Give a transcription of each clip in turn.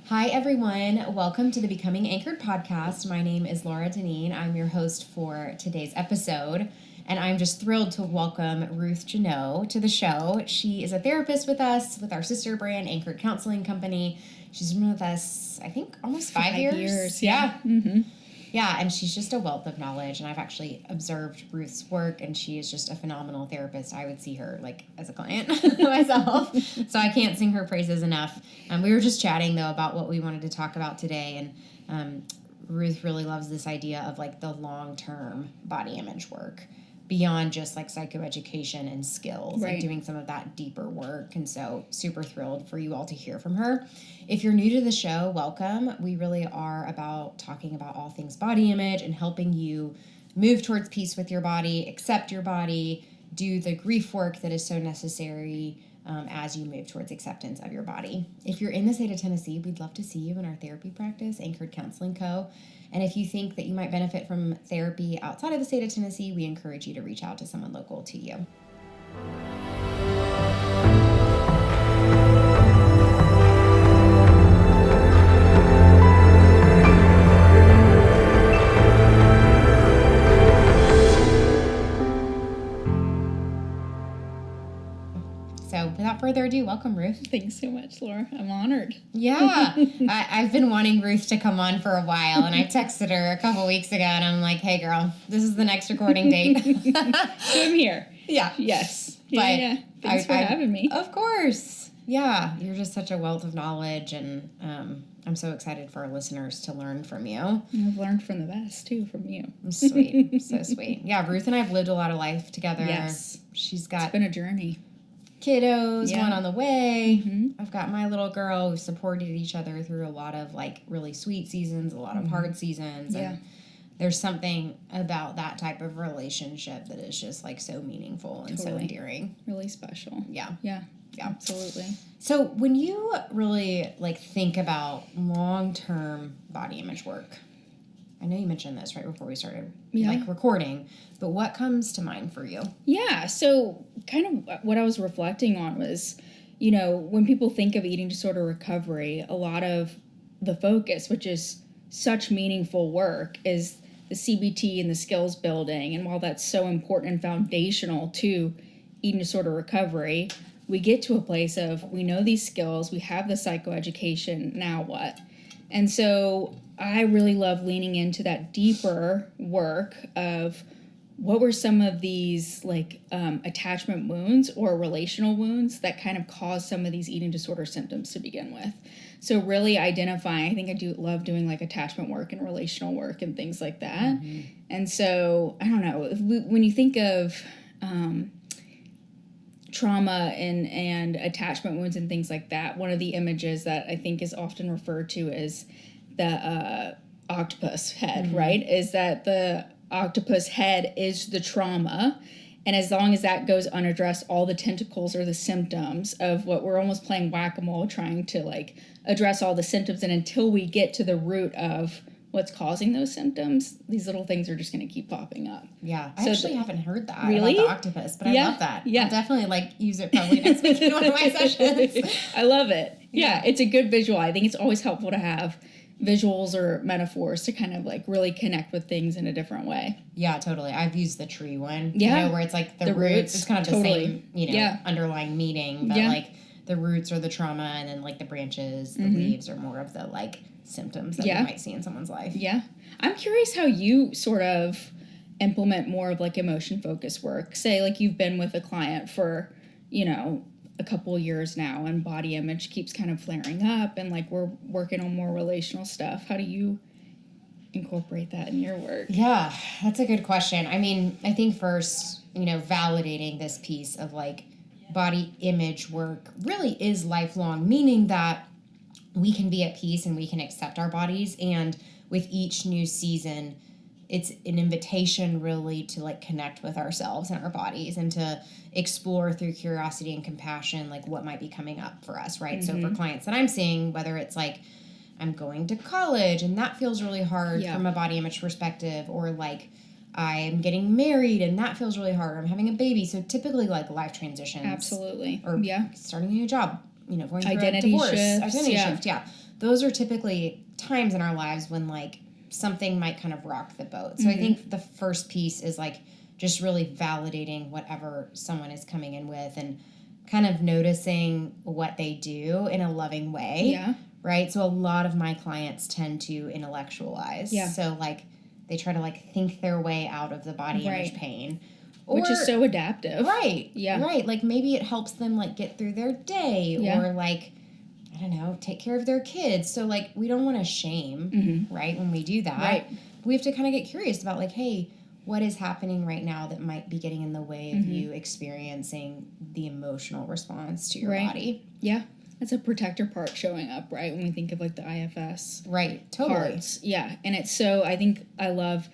Hi, everyone. Welcome to the Becoming Anchored podcast. My name is Laura Deneen. I'm your host for today's episode, and I'm just thrilled to welcome Ruth Janot to the show. She is a therapist with us, with our sister brand, Anchored Counseling Company. She's been with us, I think, almost 5 years. Yeah. Mm-hmm. Yeah, and she's just a wealth of knowledge, and I've actually observed Ruth's work, and she is just a phenomenal therapist. I would see her, like, as a client myself, so I can't sing her praises enough. We were just chatting, though, about what we wanted to talk about today, and Ruth really loves this idea of, like, the long-term body image work beyond just, like, psychoeducation and skills, right. and doing some of that deeper work, and so super thrilled for you all to hear from her. If you're new to the show, welcome. We really are about talking about all things body image and helping you move towards peace with your body, accept your body, do the grief work that is so necessary as you move towards acceptance of your body. If you're in the state of Tennessee, we'd love to see you in our therapy practice, Anchored Counseling Co. And if you think that you might benefit from therapy outside of the state of Tennessee, we encourage you to reach out to someone local to you. So without further ado, welcome, Ruth. Thanks so much, Laura. I'm honored. Yeah. I've been wanting Ruth to come on for a while, and I texted her a couple weeks ago, and I'm like, hey, girl, this is the next recording date. So I'm here. Yeah. Yes. But yeah. Thanks for having me. Of course. Yeah. You're just such a wealth of knowledge, and I'm so excited for our listeners to learn from you. I've learned from the best, too, from you. Sweet. So sweet. Yeah, Ruth and I have lived a lot of life together. Yes. She's got... It's been a journey. Kiddos, one on the way. Mm-hmm. I've got my little girl. We've supported each other through a lot of, like, really sweet seasons, a lot of hard seasons. Yeah. And there's something about that type of relationship that is just, like, so meaningful and so endearing. Really special. Yeah. Yeah. Absolutely. So when you really, like, think about long-term body image work, I know you mentioned this right before we started, like, recording, but what comes to mind for you? Yeah, so kind of what I was reflecting on was, you know, when people think of eating disorder recovery, a lot of the focus, which is such meaningful work, is the CBT and the skills building. And while that's so important and foundational to eating disorder recovery, we get to a place of, we know these skills, we have the psychoeducation, now what? And so I really love leaning into that deeper work of what were some of these like attachment wounds or relational wounds that kind of cause some of these eating disorder symptoms to begin with. So really identifying, I think I do love doing like attachment work and relational work and things like that. Mm-hmm. And so, I don't know, when you think of trauma and attachment wounds and things like that, one of the images that I think is often referred to as the octopus head, right? Is that the octopus head is the trauma, and as long as that goes unaddressed, all the tentacles are the symptoms of what we're almost playing whack-a-mole, trying to like address all the symptoms, and until we get to the root of what's causing those symptoms, these little things are just going to keep popping up. Yeah, I actually haven't heard that really? about the octopus, but I love that. Yeah. I'll definitely like use it probably next week in one of my sessions. I love it. Yeah, it's a good visual. I think it's always helpful to have visuals or metaphors to kind of like really connect with things in a different way. Yeah, totally. I've used the tree one. Yeah. You know, where it's like the roots. It's kind of the same, you know, underlying meaning, but like the roots are the trauma, and then like the branches, the leaves are more of the like symptoms that you might see in someone's life. Yeah. I'm curious how you sort of implement more of like emotion focused work. Say like you've been with a client for, you know, a couple of years now, and body image keeps kind of flaring up, and like we're working on more relational stuff. How do you incorporate that in your work? Yeah, that's a good question. I mean, I think first, you know, validating this piece of like body image work really is lifelong, meaning that we can be at peace and we can accept our bodies, and with each new season, it's an invitation really to like connect with ourselves and our bodies, and to explore through curiosity and compassion like what might be coming up for us, right? So for clients that I'm seeing, whether it's like I'm going to college and that feels really hard from a body image perspective, or like I'm getting married and that feels really hard, or I'm having a baby. So typically like life transitions. Absolutely. Or starting a new job, you know, going through identity a divorce. shifts, Identity shift, those are typically times in our lives when like something might kind of rock the boat. So I think the first piece is like just really validating whatever someone is coming in with and kind of noticing what they do in a loving way. Yeah. Right? So a lot of my clients tend to intellectualize. Yeah. So like they try to like think their way out of the body image pain. Which is so adaptive. Right. Yeah. Right. Like maybe it helps them like get through their day or like, I don't know, take care of their kids. So like we don't want to shame, right, when we do that. Right. We have to kind of get curious about like, hey, what is happening right now that might be getting in the way of you experiencing the emotional response to your body. Yeah. That's a protector part showing up, right? When we think of like the IFS. Right. Totally. Parts. Yeah. And it's so, I think I love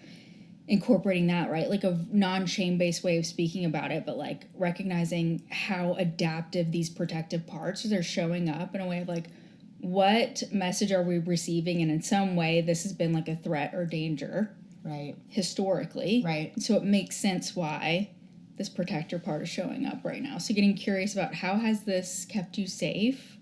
incorporating that, right? Like a non-shame based way of speaking about it, but like recognizing how adaptive these protective parts are showing up in a way of like, what message are we receiving? And in some way, this has been like a threat or danger. Right. Historically. Right. So it makes sense why this protector part is showing up right now. So getting curious about how has this kept you safe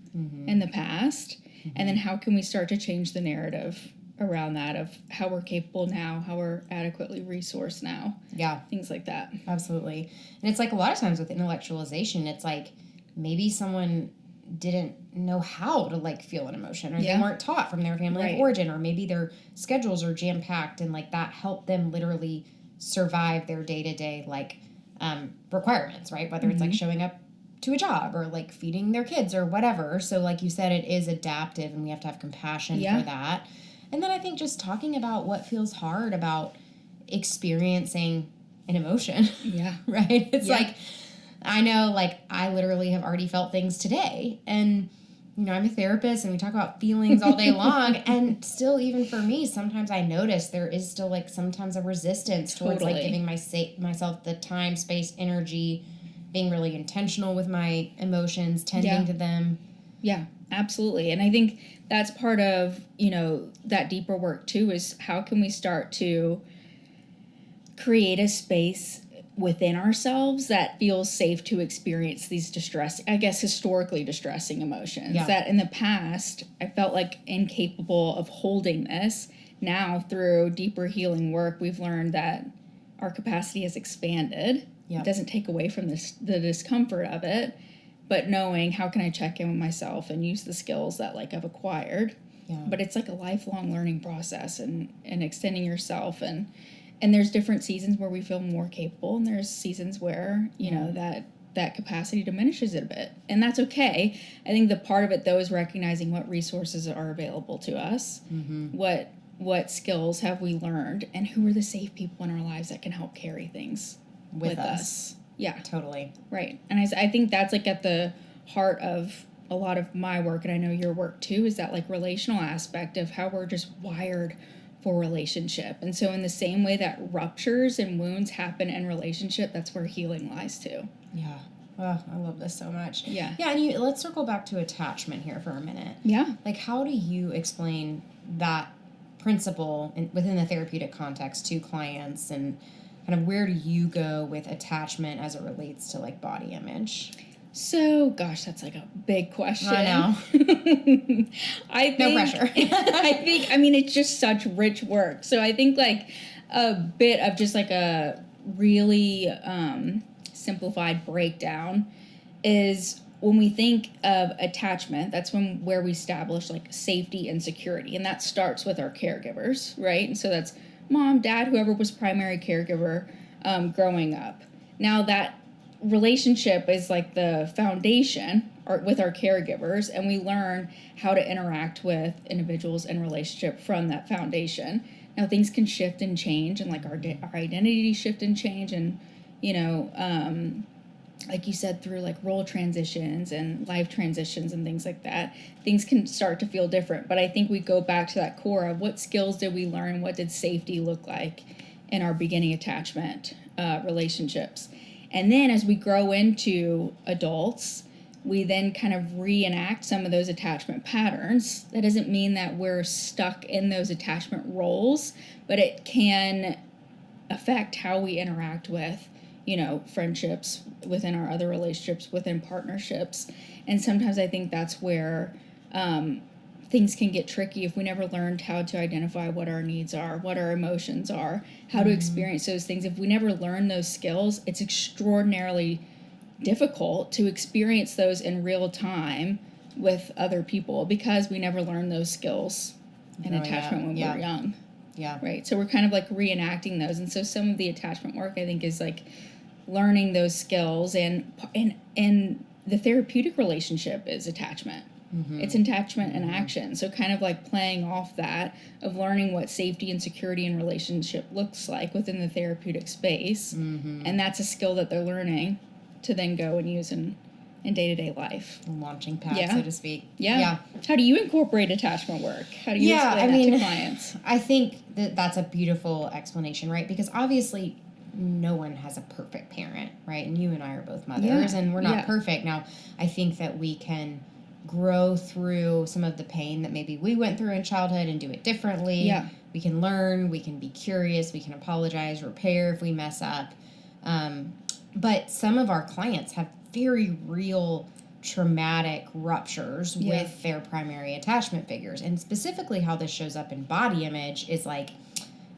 in the past? And then how can we start to change the narrative around that of how we're capable now, how we're adequately resourced now. Yeah. Things like that. Absolutely. And it's like a lot of times with intellectualization, it's like maybe someone didn't know how to like feel an emotion or they weren't taught from their family of origin, or maybe their schedules are jam-packed and like that helped them literally survive their day-to-day like requirements, right? Whether it's like showing up to a job or like feeding their kids or whatever. So like you said, it is adaptive and we have to have compassion for that. And then I think just talking about what feels hard about experiencing an emotion. Yeah. Right? It's like, I know, like, I literally have already felt things today. And, you know, I'm a therapist and we talk about feelings all day long. And still, even for me, sometimes I notice there is still, like, sometimes a resistance towards, like, giving myself the time, space, energy, being really intentional with my emotions, tending to them. Yeah, absolutely. And I think that's part of, you know, that deeper work too, is how can we start to create a space within ourselves that feels safe to experience these historically distressing emotions that in the past I felt like incapable of holding this. Now through deeper healing work, we've learned that our capacity has expanded. It doesn't take away from the discomfort of it, but knowing how can I check in with myself and use the skills that like I've acquired. But it's like a lifelong learning process and extending yourself and there's different seasons where we feel more capable and there's seasons where, you know, that capacity diminishes it a bit. And that's okay. I think the part of it though is recognizing what resources are available to us, what skills have we learned, and who are the safe people in our lives that can help carry things with us. Yeah. Totally. Right. And I think that's like at the heart of a lot of my work, and I know your work too, is that like relational aspect of how we're just wired for relationship. And so in the same way that ruptures and wounds happen in relationship, that's where healing lies too. Yeah. Oh, I love this so much. Yeah. Yeah, and let's circle back to attachment here for a minute. Yeah. Like, how do you explain that principle within the therapeutic context to clients, and kind of where do you go with attachment as it relates to like body image? So, gosh, that's like a big question. I know. No pressure. I mean, it's just such rich work. So I think like a bit of just like a really simplified breakdown is when we think of attachment, that's where we establish like safety and security. And that starts with our caregivers, right? And so that's mom, dad, whoever was primary caregiver growing up. Now that relationship is like the foundation with our caregivers, and we learn how to interact with individuals and relationship from that foundation. Now things can shift and change, and like our identity shift and change, and you know, like you said, through like role transitions and life transitions and things like that, things can start to feel different. But I think we go back to that core of what skills did we learn, what did safety look like in our beginning attachment relationships. And then as we grow into adults, we then kind of reenact some of those attachment patterns. That doesn't mean that we're stuck in those attachment roles, but it can affect how we interact with, you know, friendships, within our other relationships, within partnerships. And sometimes I think that's where things can get tricky if we never learned how to identify what our needs are, what our emotions are, how to experience those things. If we never learn those skills, it's extraordinarily difficult to experience those in real time with other people because we never learned those skills in attachment when we were young. Yeah. Right. So we're kind of like reenacting those. And so some of the attachment work, I think, is like learning those skills, and the therapeutic relationship is attachment. It's attachment and action. So kind of like playing off that of learning what safety and security in relationship looks like within the therapeutic space. And that's a skill that they're learning to then go and use in day-to-day life. A launching pad, so to speak. Yeah. How do you incorporate attachment work? How do you explain that to clients? I think that's a beautiful explanation, right? Because obviously no one has a perfect parent, right? And you and I are both mothers, and we're not perfect. Now, I think that we can grow through some of the pain that maybe we went through in childhood and do it differently. Yeah. We can learn, we can be curious, we can apologize, repair if we mess up. But some of our clients have very real traumatic ruptures with their primary attachment figures. And specifically how this shows up in body image is like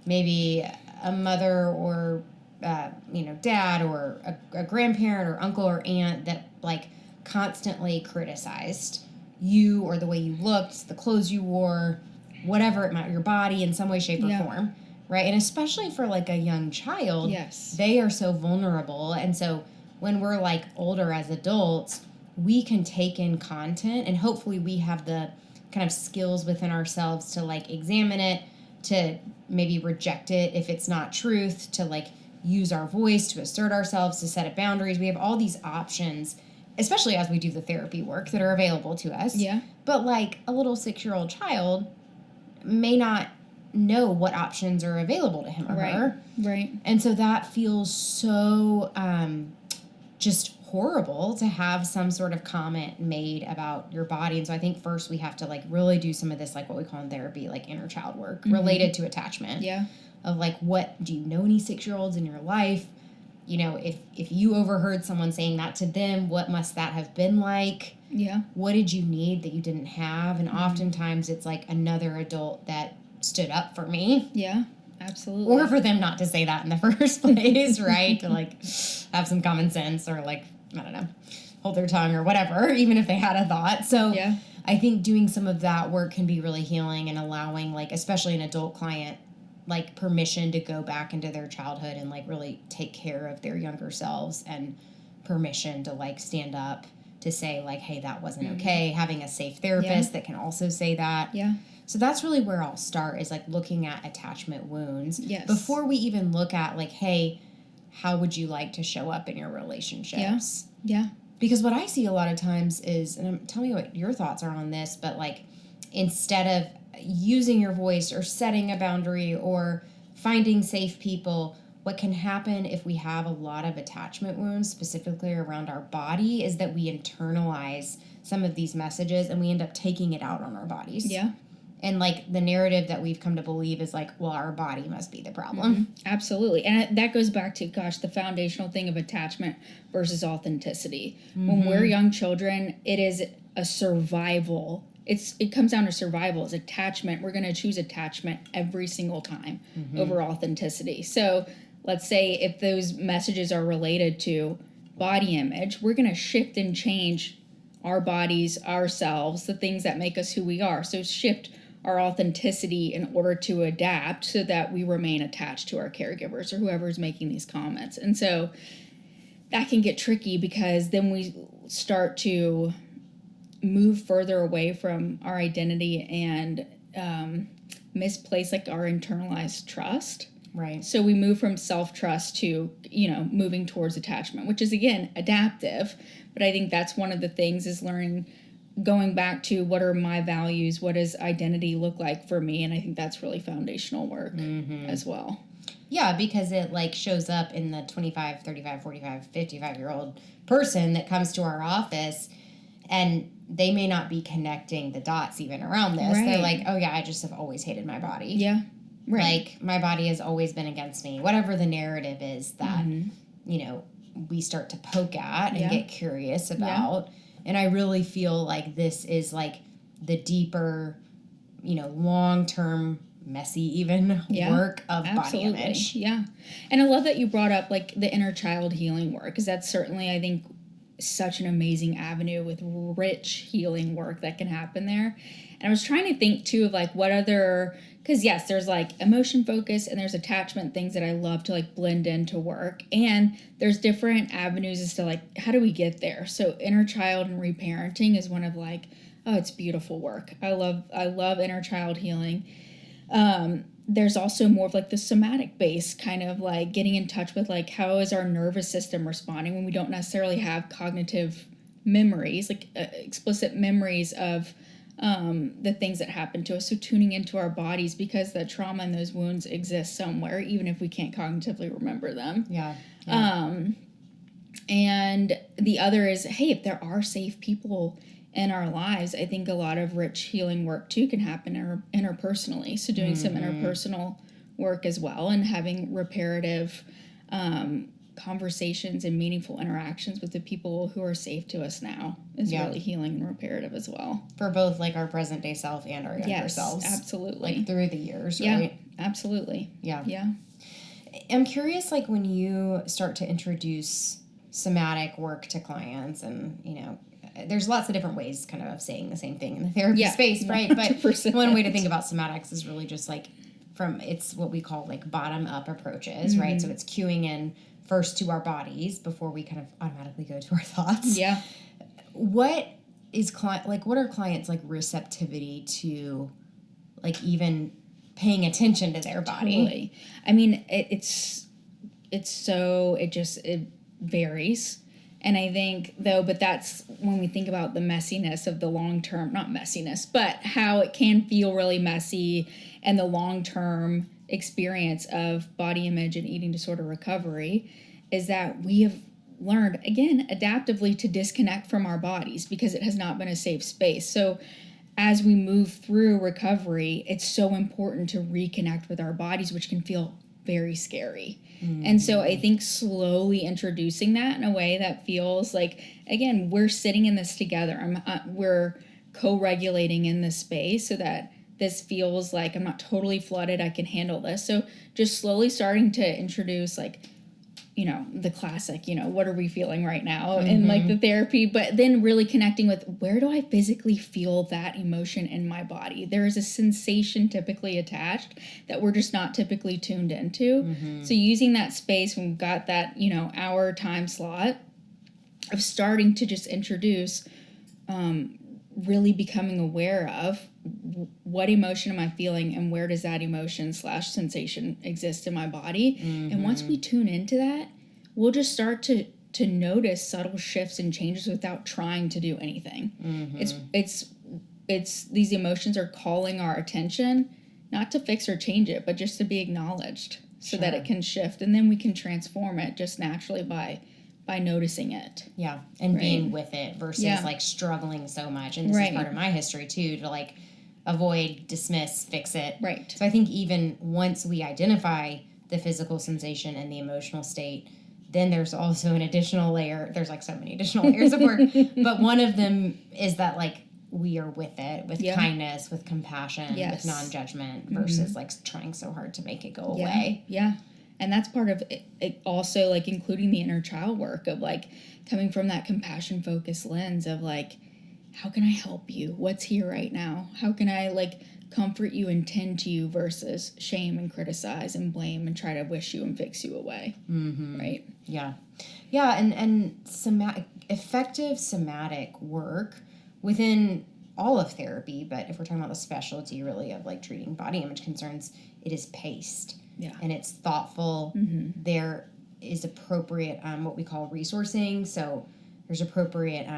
maybe a mother or, dad or a grandparent or uncle or aunt that like constantly criticized you or the way you looked, the clothes you wore, whatever it might, your body in some way, shape, or form. Right. And especially for like a young child, they are so vulnerable. And so when we're like older as adults, we can take in content and hopefully we have the kind of skills within ourselves to like examine it, to maybe reject it if it's not truth, to like use our voice, to assert ourselves, to set up boundaries. We have all these options, especially as we do the therapy work, that are available to us. Yeah. But like a little 6-year-old child may not know what options are available to him or her. Right. And so that feels so just horrible to have some sort of comment made about your body. And so I think first we have to like really do some of this, like what we call in therapy, like inner child work related to attachment. Yeah. Of like, what do you know any 6-year-olds in your life? You know, if you overheard someone saying that to them, what must that have been like? Yeah. What did you need that you didn't have? And oftentimes it's like another adult that stood up for me. Yeah, absolutely. Or for them not to say that in the first place, right? To like have some common sense or like, I don't know, hold their tongue or whatever, even if they had a thought. So I think doing some of that work can be really healing and allowing like, especially an adult client, like permission to go back into their childhood and like really take care of their younger selves, and permission to like stand up to say like, hey, that wasn't okay. Having a safe therapist that can also say that. Yeah. So that's really where I'll start, is like looking at attachment wounds. Yes. Before we even look at like, hey, how would you like to show up in your relationships? Yeah. Because what I see a lot of times is, and tell me what your thoughts are on this, but like instead of using your voice or setting a boundary or finding safe people, what can happen if we have a lot of attachment wounds, specifically around our body, is that we internalize some of these messages and we end up taking it out on our bodies. Yeah. And like the narrative that we've come to believe is like, well, our body must be the problem. Absolutely. And that goes back to, the foundational thing of attachment versus authenticity. When we're young children, it is a survival. It comes down to survival. It's attachment. We're going to choose attachment every single time over authenticity. So let's say if those messages are related to body image, we're going to shift and change our bodies, ourselves, the things that make us who we are. So shift our authenticity in order to adapt so that we remain attached to our caregivers or whoever's making these comments. And so that can get tricky because then we start to move further away from our identity and misplace like our internalized trust. Right. So we move from self-trust to, moving towards attachment, which is, again, adaptive. But I think that's one of the things is learning, going back to what are my values, what does identity look like for me? And I think that's really foundational work as well. Yeah, because it like shows up in the 25, 35, 45, 55-year-old person that comes to our office, and they may not be connecting the dots even around this. They're like, oh yeah, I just have always hated my body. Yeah. Right. Like my body has always been against me. Whatever the narrative is that, we start to poke at and get curious about. And I really feel like this is like the deeper long-term, messy even work of body image. Yeah. And I love that you brought up like the inner child healing work, because that's certainly, I think, such an amazing avenue with rich healing work that can happen there. And I was trying to think too of like what other, because yes, there's like emotion focus and there's attachment things that I love to like blend into work. And there's different avenues as to like, how do we get there? So inner child and reparenting is one of like, oh, it's beautiful work. I love inner child healing. There's also more of like the somatic base, kind of like getting in touch with like how is our nervous system responding when we don't necessarily have cognitive memories, like explicit memories of the things that happen to us. So tuning into our bodies, because the trauma and those wounds exist somewhere, even if we can't cognitively remember them. Yeah. And the other is, hey, if there are safe people in our lives, I think a lot of rich healing work too can happen interpersonally. So doing some interpersonal work as well, and having reparative conversations and meaningful interactions with the people who are safe to us now is really healing and reparative as well. For both like our present day self and our younger selves. Absolutely. Like through the years, right? Absolutely. Yeah. Yeah. I'm curious, like when you start to introduce somatic work to clients, and there's lots of different ways kind of saying the same thing in the therapy space, right? 100%. But one way to think about somatics is really just like it's what we call like bottom up approaches, right? So it's cueing in first to our bodies before we kind of automatically go to our thoughts. Yeah. What are clients like receptivity to like even paying attention to their body? Totally. I mean, it varies. And I think, though, but that's when we think about the messiness of the long-term, not messiness, but how it can feel really messy, and the long-term experience of body image and eating disorder recovery is that we have learned, again, adaptively to disconnect from our bodies because it has not been a safe space. So as we move through recovery, it's so important to reconnect with our bodies, which can feel very scary. And so I think slowly introducing that in a way that feels like, again, we're sitting in this together. We're co-regulating in this space so that this feels like I'm not totally flooded. I can handle this. So just slowly starting to introduce like, the classic, what are we feeling right now in like the therapy, but then really connecting with where do I physically feel that emotion in my body? There is a sensation typically attached that we're just not typically tuned into. So using that space when we've got that, hour time slot of starting to just introduce, really becoming aware of what emotion am I feeling and where does that emotion / sensation exist in my body. And once we tune into that, we'll just start to notice subtle shifts and changes without trying to do anything. It's these emotions are calling our attention, not to fix or change it, but just to be acknowledged so that it can shift, and then we can transform it just naturally by noticing it. Yeah. And being with it versus like struggling so much. And this is part of my history too, to like avoid, dismiss, fix it. Right. So I think even once we identify the physical sensation and the emotional state, then there's also an additional layer. There's like so many additional layers of work. But one of them is that like we are with it, with kindness, with compassion, with non-judgment versus like trying so hard to make it go away. Yeah. And that's part of it also, like, including the inner child work of, like, coming from that compassion-focused lens of, like, how can I help you? What's here right now? How can I, like, comfort you and tend to you versus shame and criticize and blame and try to wish you and fix you away, right? Yeah. Yeah, and effective somatic work within all of therapy, but if we're talking about the specialty, really, of, like, treating body image concerns, it is paced. Yeah. And it's thoughtful. There is appropriate, what we call resourcing. So there's appropriate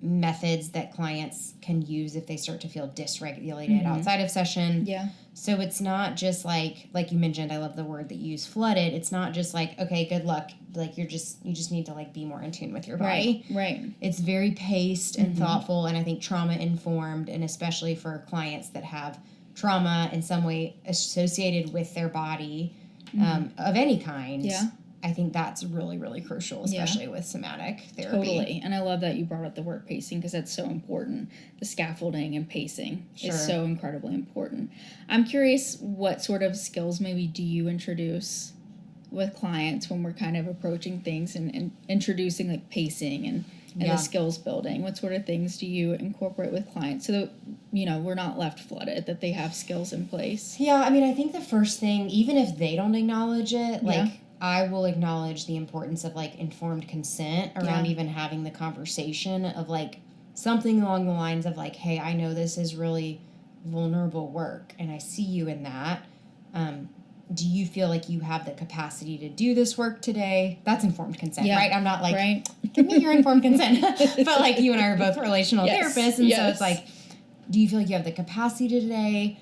methods that clients can use if they start to feel dysregulated outside of session. Yeah. So it's not just like you mentioned, I love the word that you use, flooded. It's not just like, okay, good luck. Like you just need to like be more in tune with your body. Right. It's very paced and thoughtful, and I think trauma informed, and especially for clients that have trauma in some way associated with their body of any kind. Yeah. I think that's really, really crucial, especially with somatic therapy. Totally. And I love that you brought up the word pacing because that's so important. The scaffolding and pacing is so incredibly important. I'm curious, what sort of skills maybe do you introduce with clients when we're kind of approaching things and introducing like pacing and the skills building? What sort of things do you incorporate with clients so that, you know, we're not left flooded, that they have skills in place? Yeah, I mean, I think the first thing, even if they don't acknowledge it, like, I will acknowledge the importance of, like, informed consent around even having the conversation of, like, something along the lines of, like, hey, I know this is really vulnerable work, and I see you in that. Do you feel like you have the capacity to do this work today? That's informed consent, right? I'm not like, give me your informed consent. But, like, you and I are both relational therapists, and so it's like, do you feel like you have the capacity today?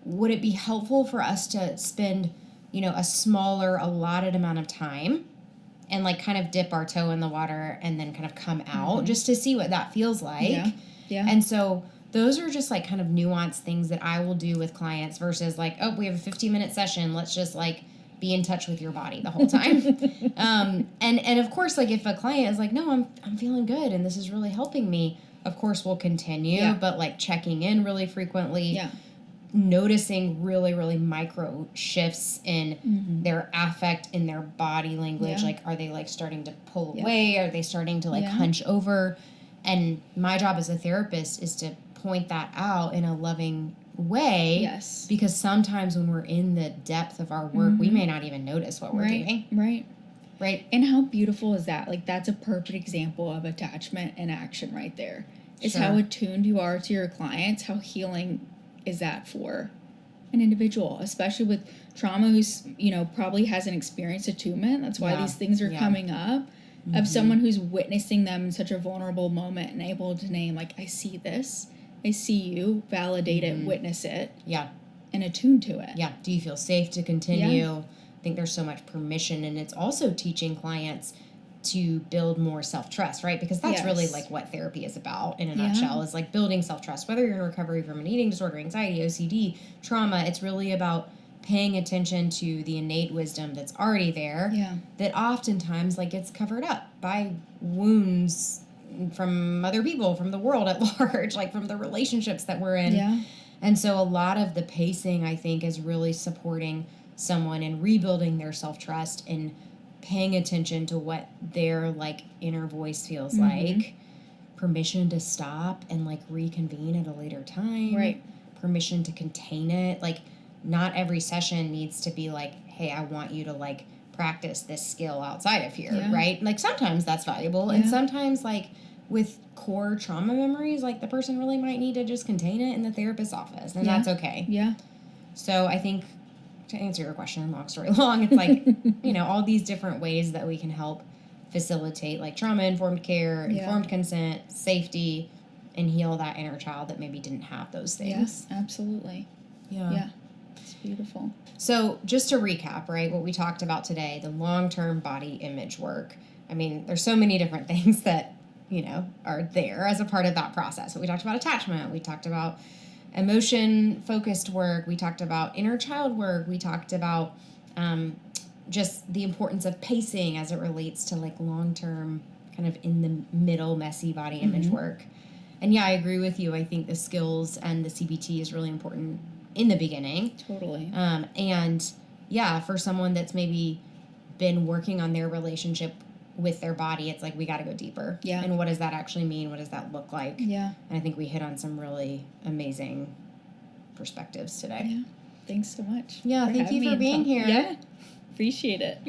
Would it be helpful for us to spend, you know, a smaller allotted amount of time and, like, kind of dip our toe in the water and then kind of come out just to see what that feels like? And so those are just, like, kind of nuanced things that I will do with clients versus, like, oh, we have a 15-minute session. Let's just, like, be in touch with your body the whole time. And of course, like, if a client is like, no, I'm feeling good and this is really helping me, of course we'll continue, but, like, checking in really frequently, noticing really, really micro shifts in their affect, in their body language. Like, are they, like, starting to pull away? Are they starting to, like, hunch over? And my job as a therapist is to point that out in a loving way. Because sometimes when we're in the depth of our work, we may not even notice what we're doing. Right. And how beautiful is that? Like, that's a perfect example of attachment in action right there. It's how attuned you are to your clients. How healing is that for an individual, especially with trauma who's, you know, probably hasn't experienced attunement. That's why these things are coming up. Of someone who's witnessing them in such a vulnerable moment and able to name, like, I see this, I see you, validate it, witness it, and attune to it. Do you feel safe to continue? I think there's so much permission, and it's also teaching clients to build more self-trust, right? Because that's really, like, what therapy is about in a nutshell, is, like, building self-trust. Whether you're in recovery from an eating disorder, anxiety, OCD, trauma, it's really about paying attention to the innate wisdom that's already there that oftentimes, like, gets covered up by wounds from other people, from the world at large, like, from the relationships that we're in. And so a lot of the pacing, I think, is really supporting someone in rebuilding their self-trust and paying attention to what their, like, inner voice feels like. Permission to stop and, like, reconvene at a later time. Permission to contain it. Like, not every session needs to be like, hey, I want you to, like, practice this skill outside of here, right? Like, sometimes that's valuable, and sometimes, like, with core trauma memories, like, the person really might need to just contain it in the therapist's office, and that's okay. So I think, to answer your question, long story long, it's like, you know, all these different ways that we can help facilitate, like, trauma-informed care, informed consent, safety, and heal that inner child that maybe didn't have those things. Absolutely. It's beautiful. So just to recap, right, what we talked about today, the long-term body image work. I mean, there's so many different things that, you know, are there as a part of that process. So we talked about attachment. We talked about emotion-focused work. We talked about inner child work. We talked about just the importance of pacing as it relates to, like, long-term, kind of in the middle, messy body image work. And I agree with you. I think the skills and the CBT is really important in the beginning. Totally. And for someone that's maybe been working on their relationship with their body, it's like, we got to go deeper. And what does that actually mean? What does that look like? And I think we hit on some really amazing perspectives today. Thanks so much. Thank you for being here. Appreciate it.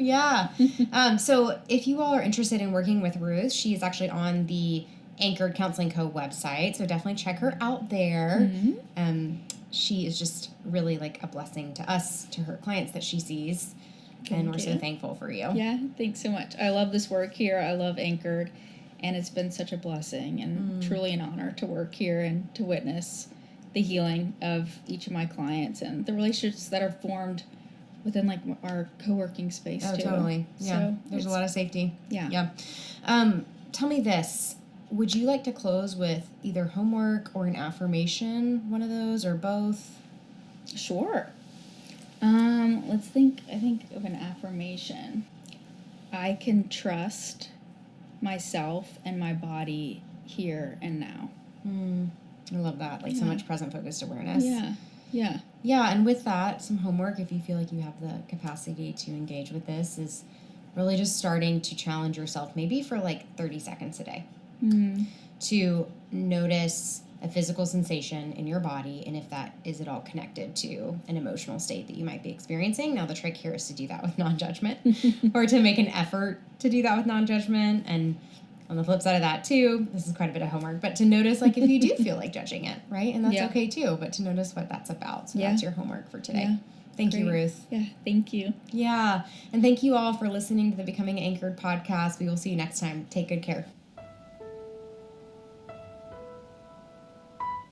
So if you all are interested in working with Ruth, she is actually on the Anchored Counseling Co. website, so definitely check her out there. She is just really, like, a blessing to us, to her clients that she sees. And we're so thankful for you. Thanks so much. I love this work here. I love Anchored, and it's been such a blessing and truly an honor to work here and to witness the healing of each of my clients and the relationships that are formed within, like, our co-working space too. Totally. So there's a lot of safety. Tell me this. Would you like to close with either homework or an affirmation, one of those, or both? Sure. I think of an affirmation. I can trust myself and my body here and now. I love that. Like so much present focused awareness. Yeah. Yeah. Yeah, and with that, some homework, if you feel like you have the capacity to engage with this, is really just starting to challenge yourself, maybe for like 30 seconds a day, to notice a physical sensation in your body, and if that is at all connected to an emotional state that you might be experiencing. Now, the trick here is to do that with non-judgment, or to make an effort to do that with non-judgment. And on the flip side of that, too, this is quite a bit of homework, but to notice, like, if you do feel like judging it, right? And that's okay, too, but to notice what that's about. So that's your homework for today. Yeah. Thank you, Ruth. Yeah, thank you. Yeah, and thank you all for listening to the Becoming Anchored podcast. We will see you next time. Take good care.